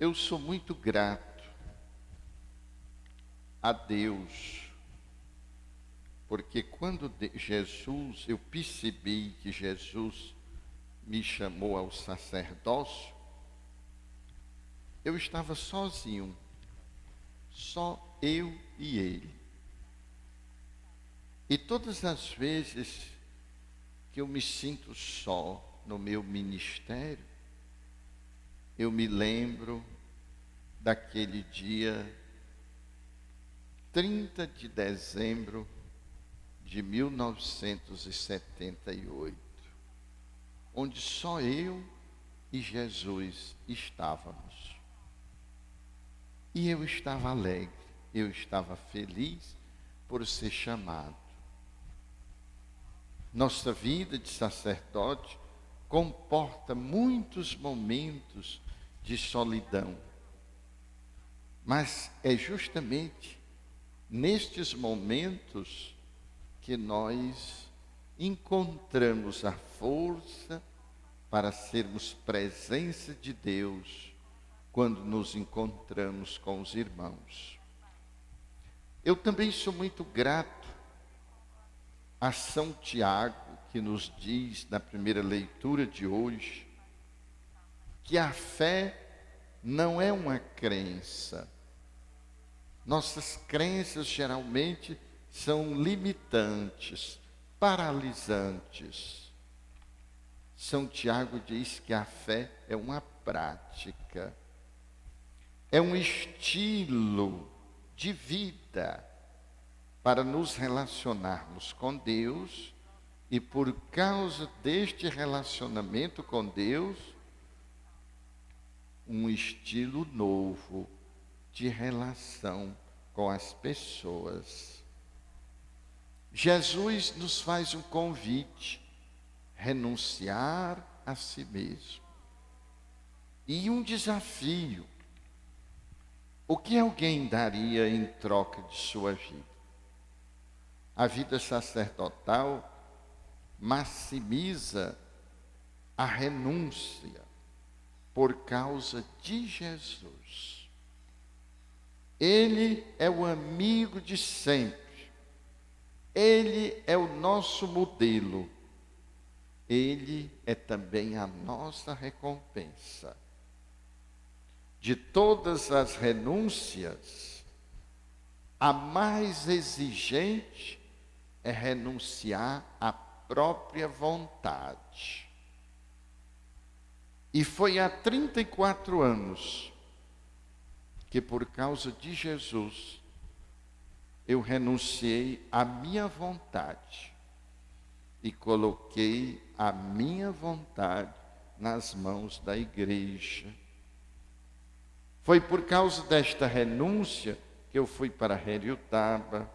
Eu sou muito grato a Deus, porque quando eu percebi que Jesus me chamou ao sacerdócio, eu estava sozinho, só eu e ele. E todas as vezes que eu me sinto só no meu ministério, eu me lembro daquele dia 30 de dezembro de 1978, onde só eu e Jesus estávamos. E eu estava alegre, eu estava feliz por ser chamado. Nossa vida de sacerdote comporta muitos momentos de solidão. Mas é justamente nestes momentos que nós encontramos a força para sermos presença de Deus quando nos encontramos com os irmãos. Eu também sou muito grato a São Tiago, que nos diz na primeira leitura de hoje, que a fé não é uma crença. Nossas crenças geralmente são limitantes, paralisantes. São Tiago diz que a fé é uma prática, é um estilo de vida para nos relacionarmos com Deus e, por causa deste relacionamento com Deus, um estilo novo de relação com as pessoas. Jesus nos faz um convite: renunciar a si mesmo. E um desafio: o que alguém daria em troca de sua vida? A vida sacerdotal maximiza a renúncia por causa de Jesus. Ele é o amigo de sempre. Ele é o nosso modelo. Ele é também a nossa recompensa. De todas as renúncias, a mais exigente é renunciar à própria vontade. E foi há 34 anos que, por causa de Jesus, eu renunciei à minha vontade e coloquei a minha vontade nas mãos da igreja. Foi por causa desta renúncia que eu fui para Heriotaba.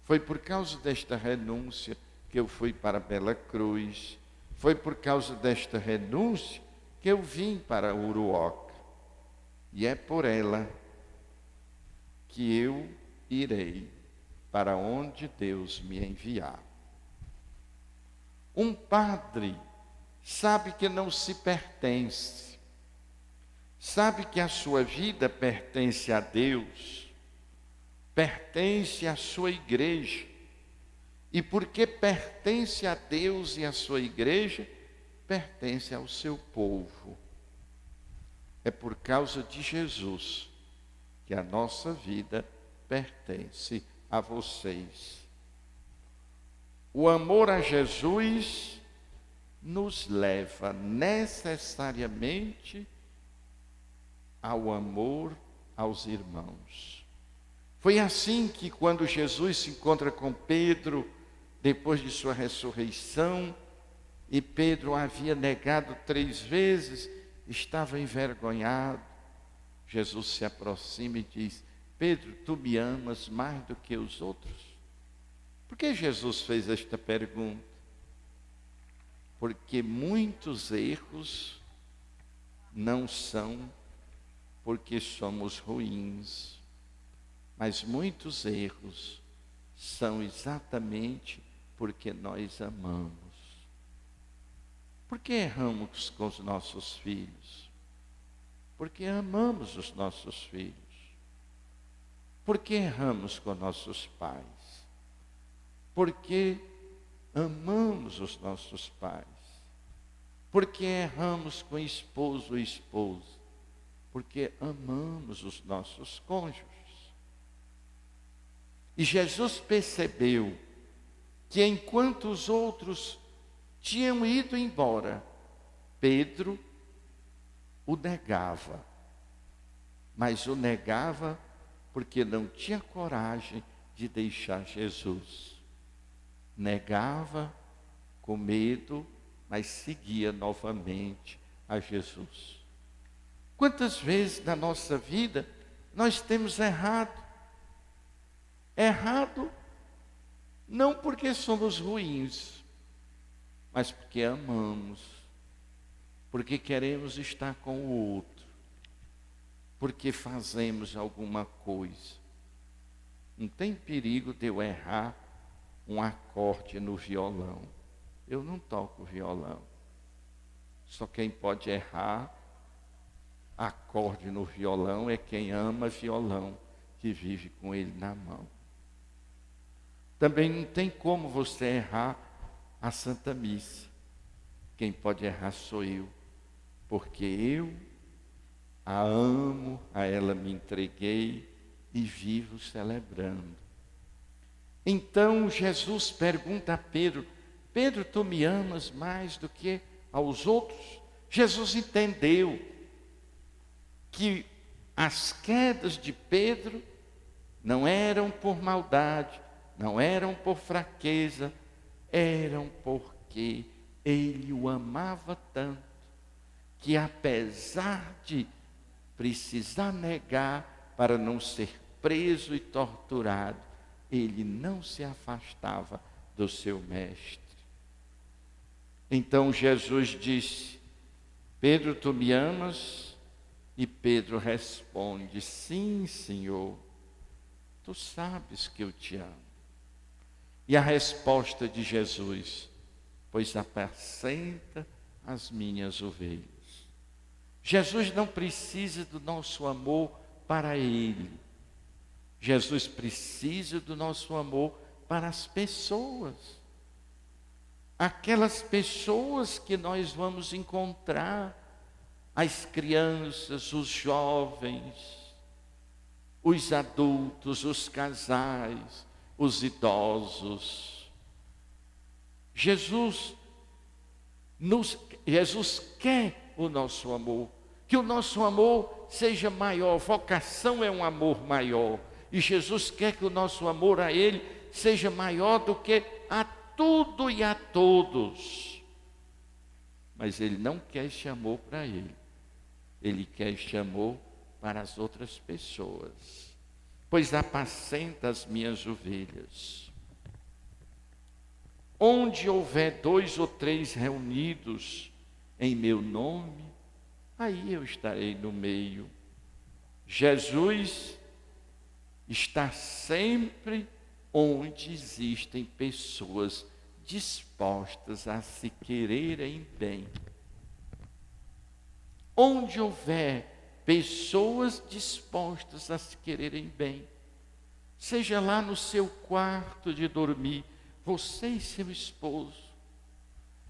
Foi por causa desta renúncia que eu fui para Bela Cruz. Foi por causa desta renúncia que eu vim para Uruoca. E é por ela que eu irei para onde Deus me enviar. Um padre sabe que não se pertence, sabe que a sua vida pertence a Deus, pertence à sua igreja, e porque pertence a Deus e à sua igreja, pertence ao seu povo. É por causa de Jesus que a nossa vida pertence a vocês. O amor a Jesus nos leva necessariamente ao amor aos irmãos. Foi assim que, quando Jesus se encontra com Pedro, depois de sua ressurreição, e Pedro havia negado 3 vezes, estava envergonhado, Jesus se aproxima e diz: Pedro, tu me amas mais do que os outros? Por que Jesus fez esta pergunta? Porque muitos erros não são porque somos ruins, mas muitos erros são exatamente porque nós amamos. Por que erramos com os nossos filhos? Porque amamos os nossos filhos. Porque erramos com nossos pais. Porque amamos os nossos pais. Porque erramos com esposo e esposa. Porque amamos os nossos cônjuges. E Jesus percebeu que enquanto os outros tinham ido embora, Pedro o negava. Mas o negava porque não tinha coragem de deixar Jesus. Negava com medo, mas seguia novamente a Jesus. Quantas vezes na nossa vida nós temos errado? Errado não porque somos ruins, mas porque amamos, porque queremos estar com o outro, porque fazemos alguma coisa. Não tem perigo de eu errar um acorde no violão. Eu não toco violão. Só quem pode errar acorde no violão é quem ama violão, que vive com ele na mão. Também não tem como você errar a Santa Missa. Quem pode errar sou eu, porque eu a amo, a ela me entreguei e vivo celebrando. Então Jesus pergunta a Pedro: Pedro, tu me amas mais do que aos outros? Jesus entendeu que as quedas de Pedro não eram por maldade, não eram por fraqueza, eram porque ele o amava tanto, que apesar de precisar negar para não ser preso e torturado, ele não se afastava do seu mestre. Então Jesus disse: Pedro, tu me amas? E Pedro responde: sim, Senhor, tu sabes que eu te amo. E a resposta de Jesus: pois apacenta as minhas ovelhas. Jesus não precisa do nosso amor para Ele. Jesus precisa do nosso amor para as pessoas. Aquelas pessoas que nós vamos encontrar, as crianças, os jovens, os adultos, os casais, os idosos. Jesus quer o nosso amor, que o nosso amor seja maior. Vocação é um amor maior, e Jesus quer que o nosso amor a Ele seja maior do que a tudo e a todos. Mas Ele não quer esse amor para Ele, Ele quer este amor para as outras pessoas. Pois apacenta as minhas ovelhas. Onde houver 2 ou 3 reunidos em meu nome, aí eu estarei no meio. Jesus está sempre onde existem pessoas dispostas a se quererem bem. Onde houver pessoas dispostas a se quererem bem, seja lá no seu quarto de dormir, você e seu esposo,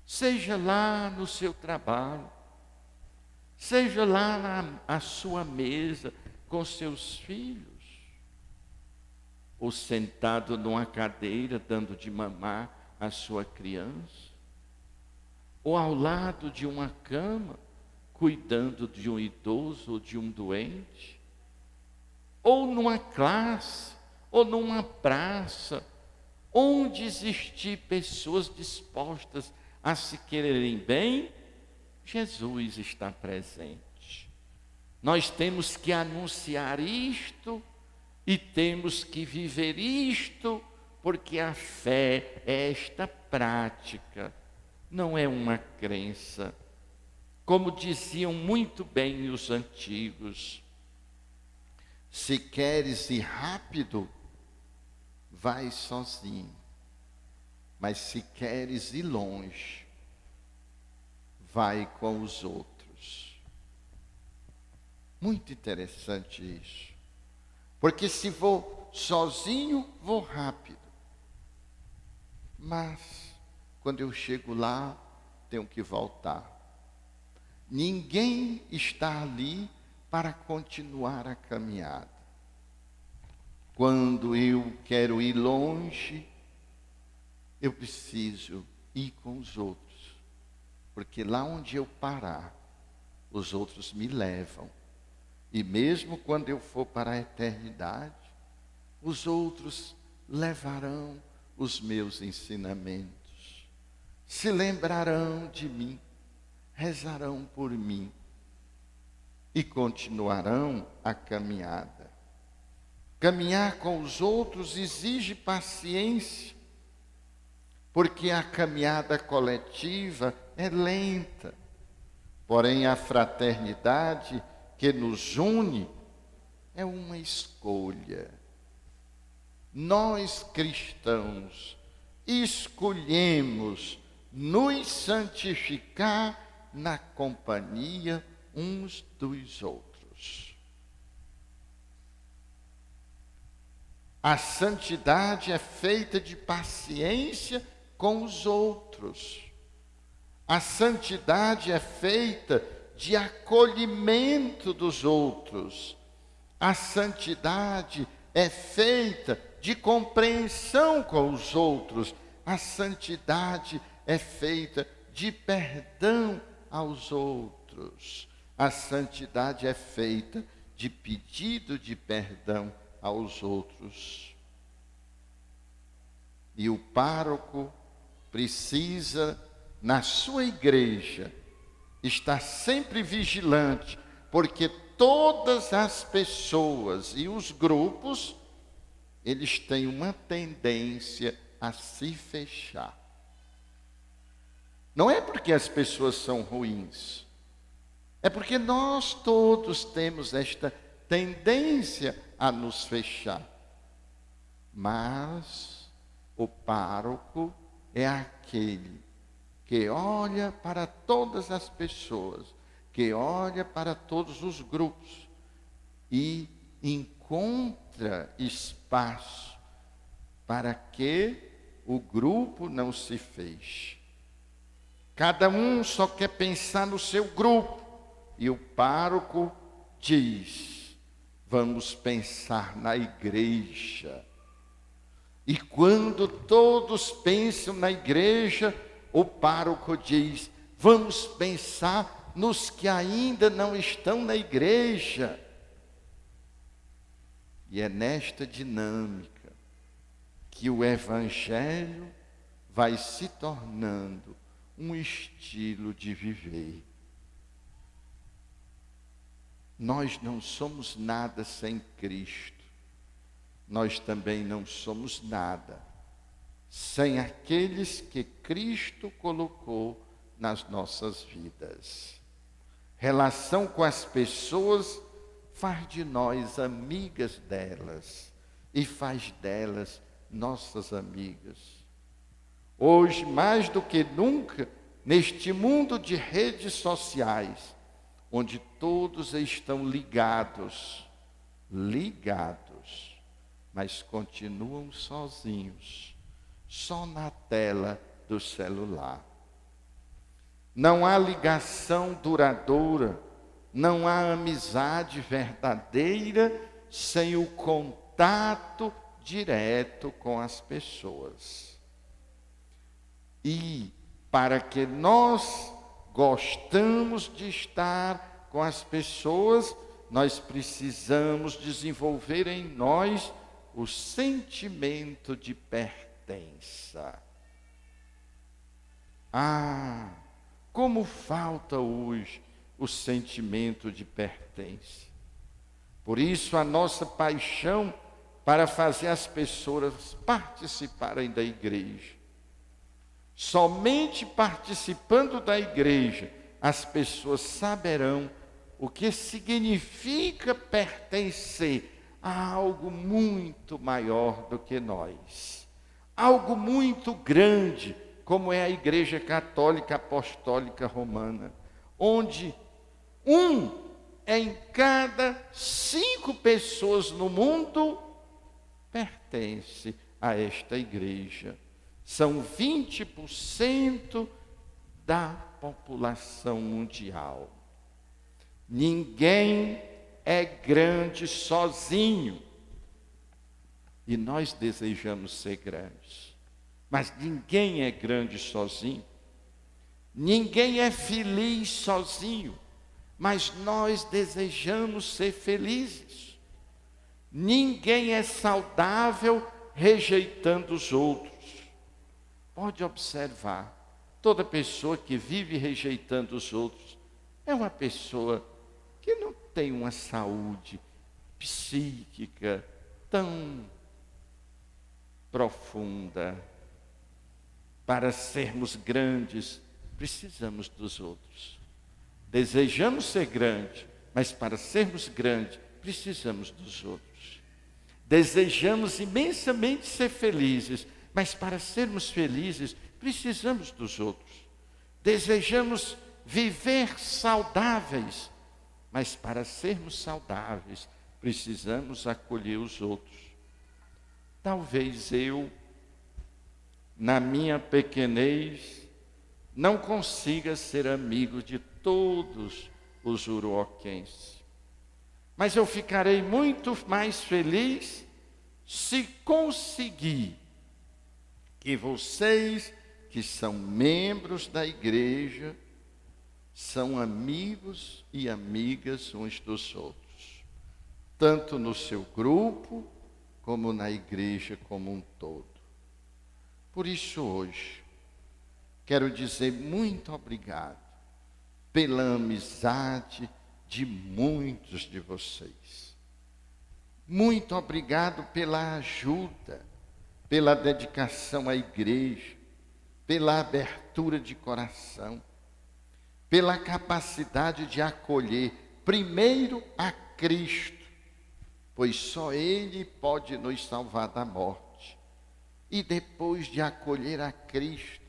seja lá no seu trabalho, seja lá na sua mesa com seus filhos, ou sentado numa cadeira dando de mamar à sua criança, ou ao lado de uma cama, cuidando de um idoso ou de um doente, ou numa classe, ou numa praça, onde existir pessoas dispostas a se quererem bem, Jesus está presente. Nós temos que anunciar isto e temos que viver isto, porque a fé é esta prática, não é uma crença. Como diziam muito bem os antigos: se queres ir rápido, vai sozinho. Mas se queres ir longe, vai com os outros. Muito interessante isso. Porque se vou sozinho, vou rápido. Mas, quando eu chego lá, tenho que voltar. Ninguém está ali para continuar a caminhada. Quando eu quero ir longe, eu preciso ir com os outros. Porque lá onde eu parar, os outros me levam. E mesmo quando eu for para a eternidade, os outros levarão os meus ensinamentos. Se lembrarão de mim, rezarão por mim e continuarão a caminhada. Caminhar com os outros exige paciência, porque a caminhada coletiva é lenta. Porém, a fraternidade que nos une é uma escolha. Nós cristãos escolhemos nos santificar na companhia uns dos outros. A santidade é feita de paciência com os outros. A santidade é feita de acolhimento dos outros. A santidade é feita de compreensão com os outros. A santidade é feita de perdão aos outros. A santidade é feita de pedido de perdão aos outros. E o pároco precisa, na sua igreja, estar sempre vigilante, porque todas as pessoas e os grupos, eles têm uma tendência a se fechar. Não é porque as pessoas são ruins, é porque nós todos temos esta tendência a nos fechar. Mas o pároco é aquele que olha para todas as pessoas, que olha para todos os grupos e encontra espaço para que o grupo não se feche. Cada um só quer pensar no seu grupo e o pároco diz: vamos pensar na igreja. E quando todos pensam na igreja, o pároco diz: vamos pensar nos que ainda não estão na igreja. E é nesta dinâmica que o evangelho vai se tornando um estilo de viver. Nós não somos nada sem Cristo. Nós também não somos nada sem aqueles que Cristo colocou nas nossas vidas. Relação com as pessoas faz de nós amigas delas e faz delas nossas amigas. Hoje, mais do que nunca, neste mundo de redes sociais, onde todos estão ligados, mas continuam sozinhos, só na tela do celular. Não há ligação duradoura, não há amizade verdadeira sem o contato direto com as pessoas. E para que nós gostamos de estar com as pessoas, nós precisamos desenvolver em nós o sentimento de pertença. Ah, como falta hoje o sentimento de pertença. Por isso a nossa paixão para fazer as pessoas participarem da igreja. Somente participando da igreja, as pessoas saberão o que significa pertencer a algo muito maior do que nós. Algo muito grande, como é a Igreja Católica Apostólica Romana, onde um é em cada 5 pessoas no mundo pertence a esta igreja. São 20% da população mundial. Ninguém é grande sozinho. E nós desejamos ser grandes. Mas ninguém é grande sozinho. Ninguém é feliz sozinho. Mas nós desejamos ser felizes. Ninguém é saudável rejeitando os outros. Pode observar, toda pessoa que vive rejeitando os outros é uma pessoa que não tem uma saúde psíquica tão profunda. Para sermos grandes, precisamos dos outros. Desejamos ser grande, mas para sermos grandes, precisamos dos outros. Desejamos imensamente ser felizes, mas para sermos felizes, precisamos dos outros. Desejamos viver saudáveis, mas para sermos saudáveis, precisamos acolher os outros. Talvez eu, na minha pequenez, não consiga ser amigo de todos os uruoquenses. Mas eu ficarei muito mais feliz se conseguir que vocês, que são membros da igreja, são amigos e amigas uns dos outros, tanto no seu grupo, como na igreja como um todo. Por isso hoje, quero dizer muito obrigado pela amizade de muitos de vocês. Muito obrigado pela ajuda, pela dedicação à igreja, pela abertura de coração, pela capacidade de acolher primeiro a Cristo, pois só Ele pode nos salvar da morte. E depois de acolher a Cristo,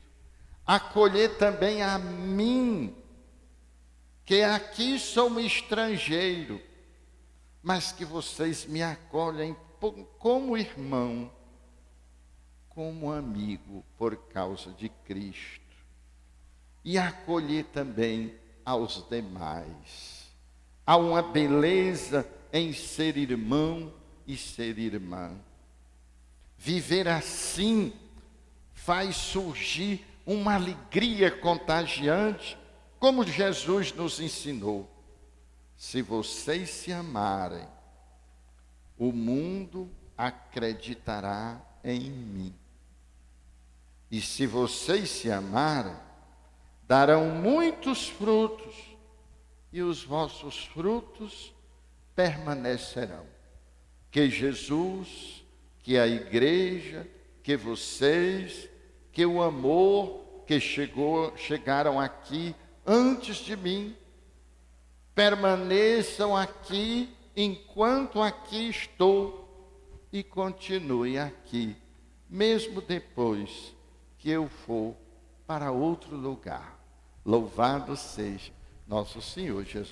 acolher também a mim, que aqui sou um estrangeiro, mas que vocês me acolhem como irmão, como amigo, por causa de Cristo. E acolher também aos demais. Há uma beleza em ser irmão e ser irmã. Viver assim faz surgir uma alegria contagiante, como Jesus nos ensinou. Se vocês se amarem, o mundo acreditará em mim. E se vocês se amarem, darão muitos frutos, e os vossos frutos permanecerão. Que Jesus, que a igreja, que vocês, que o amor que chegaram aqui antes de mim, permaneçam aqui enquanto aqui estou e continue aqui, mesmo depois que eu for para outro lugar. Louvado seja nosso Senhor Jesus